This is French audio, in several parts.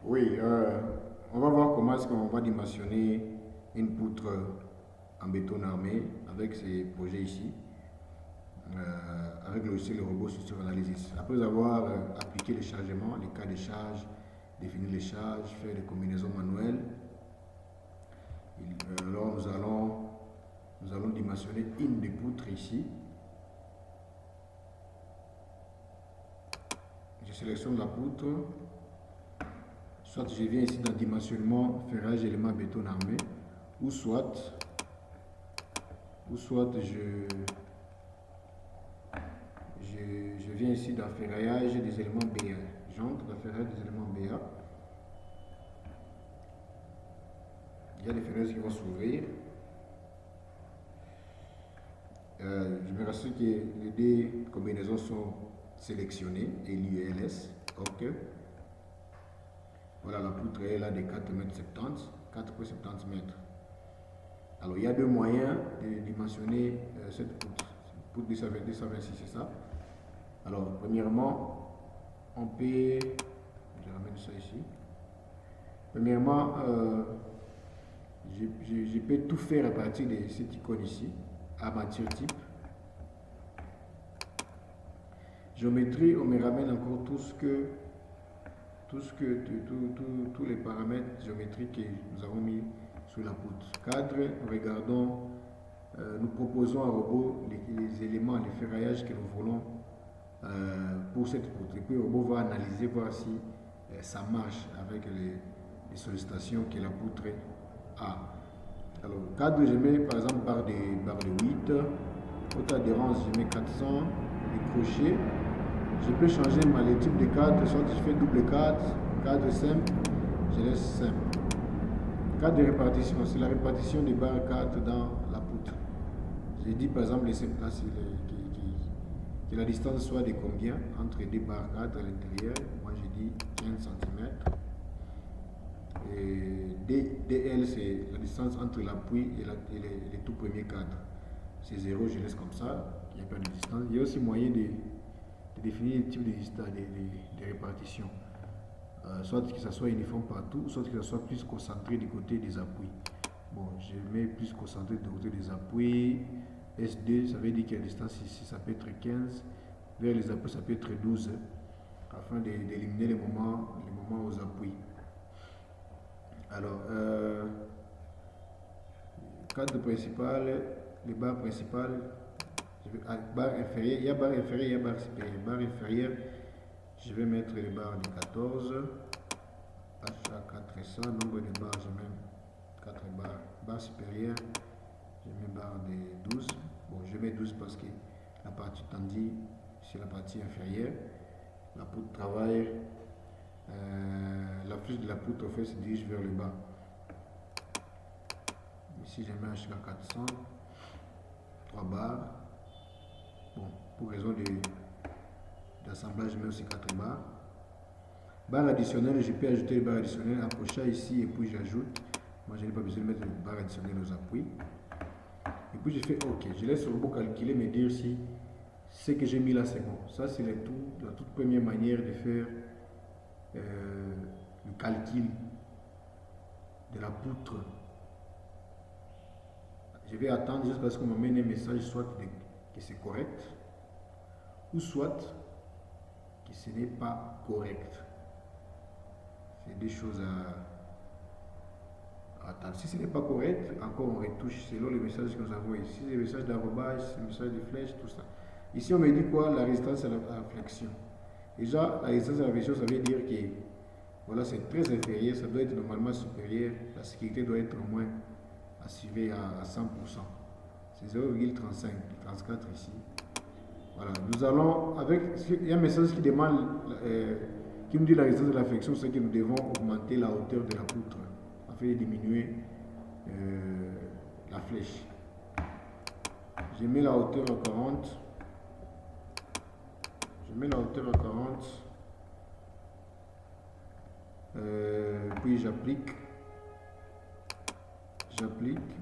Oui, on va voir comment est-ce qu'on va dimensionner une poutre en béton armé avec ces projets ici, avec le logiciel robot structure analysis. Après avoir appliqué les chargements, les cas de charge, définir les charges, faire des combinaisons manuelles, alors nous allons dimensionner une des poutres ici. Je sélectionne la poutre, soit je viens ici dans dimensionnement, ferrage, élément béton armé, ou soit je viens ici dans ferraillage des éléments BA. J'entre dans ferraillage des éléments BA. Il y a des fenêtres qui vont s'ouvrir. Je me rassure que les deux combinaisons sont sélectionnées, LU et LS. OK. Voilà, la poutre est là de 4,70 m, 4,70 m. Alors, il y a deux moyens de dimensionner cette poutre. Poutre 226, c'est ça. Alors, premièrement, on peut... Je ramène ça ici. Premièrement, je peux tout faire à partir de cette icône ici. Armature type. Géométrie, on me ramène encore tous les paramètres géométriques que nous avons mis sur la poutre. Cadre, regardons, nous proposons à robot les éléments, les ferraillages que nous voulons pour cette poutre. Et puis le robot va analyser, voir si ça marche avec les sollicitations que la poutre a. Alors, cadre, je mets par exemple barre de 8, haute adhérence, je mets 400, les crochets. Je peux changer le type de cadre, soit je fais double cadre simple, je laisse simple. Cadre de répartition, c'est la répartition des barres cadres dans la poutre. J'ai dit par exemple que la distance soit de combien entre deux barres cadres à l'intérieur. Moi j'ai dit 15 cm. Et DL, c'est la distance entre l'appui et les tout premiers cadres. C'est 0, je laisse comme ça, il n'y a pas de distance. Il y a aussi moyen de définir le type de répartition. Soit que ça soit uniforme partout, soit que ça soit plus concentré du côté des appuis. Bon, je mets plus concentré du côté des appuis. S2, ça veut dire que la distance ici, ça peut être 15. Vers les appuis, ça peut être 12, afin d'éliminer les moments aux appuis. Alors, cadre principal, les barres principales, barre inférieure, il y a barre inférieure, il y a barre supérieure. Barre inférieure, je vais mettre les barres de 14, HA400, nombre de barres, je mets 4 barres. Barre supérieure, je mets barre de 12. Bon, je mets 12 parce que la partie tendue, c'est la partie inférieure. La poutre travaille. La flèche de la poutre en fait se dirige vers le bas. Ici je mets jusqu'à 400, 3 barres. Bon, pour raison d'assemblage, je mets aussi 4 barres. Barre additionnelle, je peux ajouter les barres additionnelles, accrochage ici et puis j'ajoute. Moi je n'ai pas besoin de mettre les barres additionnelles aux appuis. Et puis je fais OK. Je laisse le robot calculer, me dire si ce que j'ai mis là c'est bon. Ça c'est la toute première manière de faire le calcul de la poutre. Je vais attendre jusqu'à ce qu'on m'amène un message soit que c'est correct ou soit que ce n'est pas correct. C'est des choses à attendre. Si ce n'est pas correct, encore on retouche selon les messages que nous avons ici, les messages d'arrobase, les messages de flèche, tout ça. Ici on me dit quoi? La résistance à la flexion. Déjà, la résistance à la flexion, ça veut dire que voilà, c'est très inférieur, ça doit être normalement supérieur. La sécurité doit être au moins assurée à 100%. C'est 0,35, 34 ici. Voilà, nous allons avec. Il y a un message qui demande, qui nous dit la résistance de la flexion, c'est que nous devons augmenter la hauteur de la poutre afin de diminuer la flèche. Je mets la hauteur à 40. Je mets la hauteur à 40. Puis j'applique,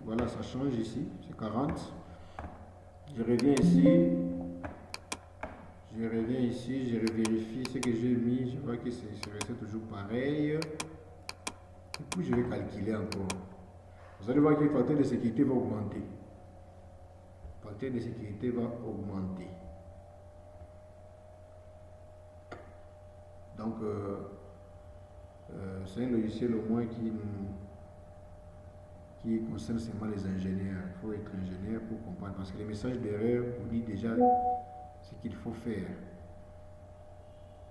voilà, ça change ici, c'est 40. Je reviens ici, Je reviens ici, je vérifie ce que j'ai mis, je vois que c'est resté toujours pareil. Et puis je vais calculer encore. Vous allez voir que le facteur de sécurité va augmenter. Le facteur de sécurité va augmenter. Donc, c'est un logiciel au moins qui concerne seulement les ingénieurs. Il faut être ingénieur pour comprendre. Parce que les messages d'erreur vous disent déjà ce qu'il faut faire.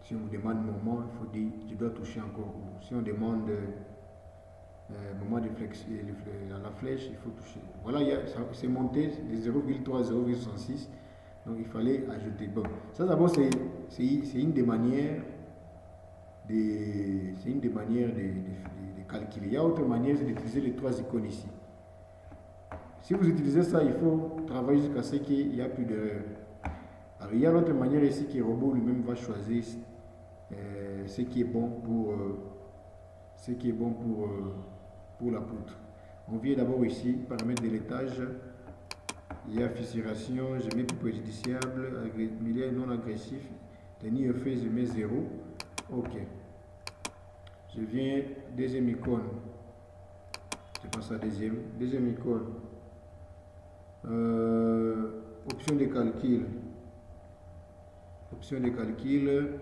Si on vous demande moment, il faut dire je dois toucher encore où. Si on demande moment de la flèche, il faut toucher. Voilà, c'est monté de 0,3 à 0,66. Donc il fallait ajouter. Bon, ça d'abord c'est une des manières de calculer. Il y a autre manière, c'est d'utiliser les trois icônes ici. Si vous utilisez ça, il faut travailler jusqu'à ce qu'il n'y ait plus d'erreur. Alors il y a l'autre manière ici que le robot lui-même va choisir ce qui est bon pour la poutre. On vient d'abord ici, paramètres de l'étage. Il y a fissuration, je mets plus préjudiciable, milieu non agressif, tenir effet, je mets 0. Ok. Je viens, deuxième icône. Je passe à deuxième icône. Option de calcul. Option de calcul.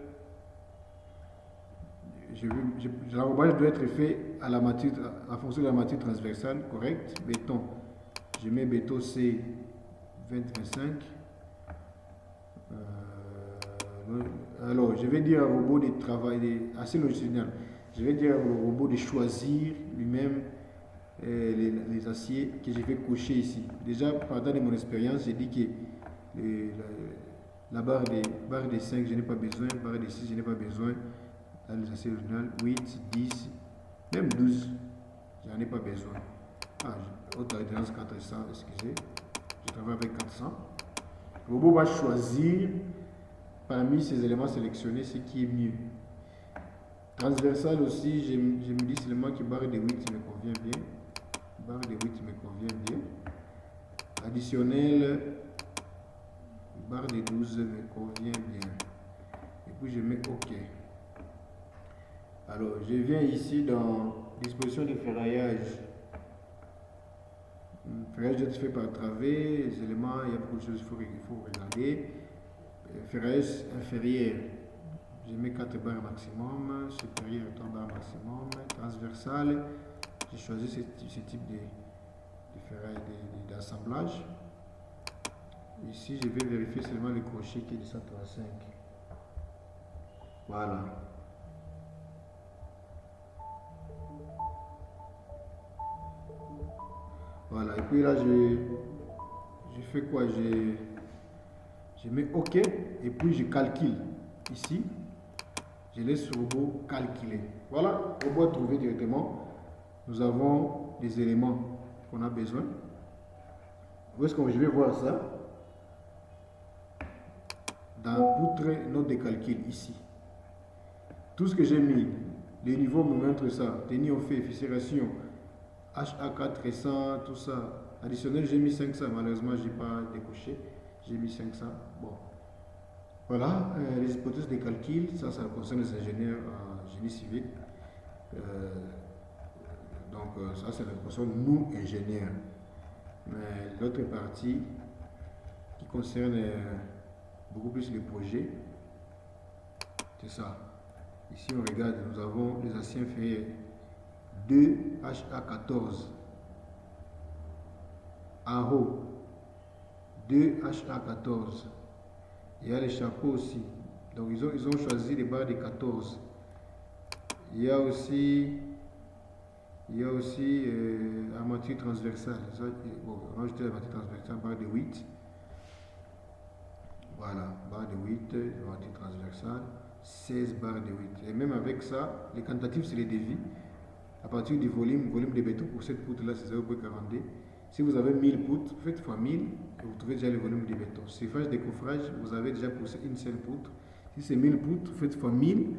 L'enrobage doit être fait à la fonction de la matière transversale, correct. Béton. Je mets béton C 20-25. Alors, je vais dire au robot de travail, assez logiciel. Je vais dire au robot de choisir lui-même les aciers que je vais cocher ici. Déjà, pendant mon expérience, j'ai dit que la barre des 5, je n'ai pas besoin, barre des 6, je n'ai pas besoin. Dans les aciers originaux, 8, 10, même 12, j'en ai pas besoin. Haute adhérence 400, excusez. Je travaille avec 400. Le robot va choisir parmi ces éléments sélectionnés ce qui est mieux. Transversal aussi, je me dis seulement que barre de 8 me convient bien. Barre de 8 me convient bien. Additionnel, barre de 12 me convient bien. Et puis je mets OK. Alors, je viens ici dans disposition de ferraillage. Ferraillage doit être fait par travers, les éléments, il y a beaucoup de choses qu'il faut regarder. Ferraillage inférieur, je mets 4 barres maximum, supérieur 3 barres maximum, transversal, j'ai choisi ce type de ferraille d'assemblage. Ici, je vais vérifier seulement le crochet qui est de 135. Voilà. Voilà, et puis là, je fais quoi? Je mets OK, et puis je calcule. Ici, je laisse le robot calculer. Voilà, le robot a trouvé directement. Nous avons des éléments qu'on a besoin. Où est-ce que je vais voir ça? Dans poutre, note de calcul, ici. Tout ce que j'ai mis, les niveaux me montrent ça. Tenir au fait, fissuration. HA400, tout ça. Additionnel, j'ai mis 500. Malheureusement, je n'ai pas décoché. J'ai mis 500. Bon. Voilà, les hypothèses de calcul, ça concerne les ingénieurs en génie civil. Ça, ça concerne nous, ingénieurs. Mais l'autre partie qui concerne beaucoup plus les projets, c'est ça. Ici, on regarde, nous avons les aciers inférieurs. 2 HA14 en haut, 2 HA14. Il y a les chapeaux aussi, donc ils ont choisi les barres de 14. Il y a aussi armature transversale. Bon, on va ajouter l'armature transversale, barre de 8. Voilà, barre de 8, armature transversale, 16 barres de 8. Et même avec ça, les quantitatifs, c'est les devis. À partir du volume de béton pour cette poutre-là, c'est 0,42. Si vous avez 1000 poutres, faites fois 1000 et vous trouvez déjà le volume de béton. Surface de coffrage, vous avez déjà pour une seule poutre. Si c'est 1000 poutres, faites fois 1000,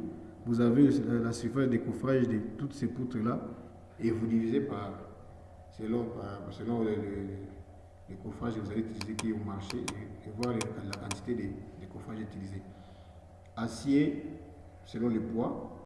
vous avez la surface de coffrage de toutes ces poutres-là et vous divisez par selon le les coffrages que vous allez utiliser qui est au marché et voir la quantité de coffrages utilisés. Acier, selon le poids,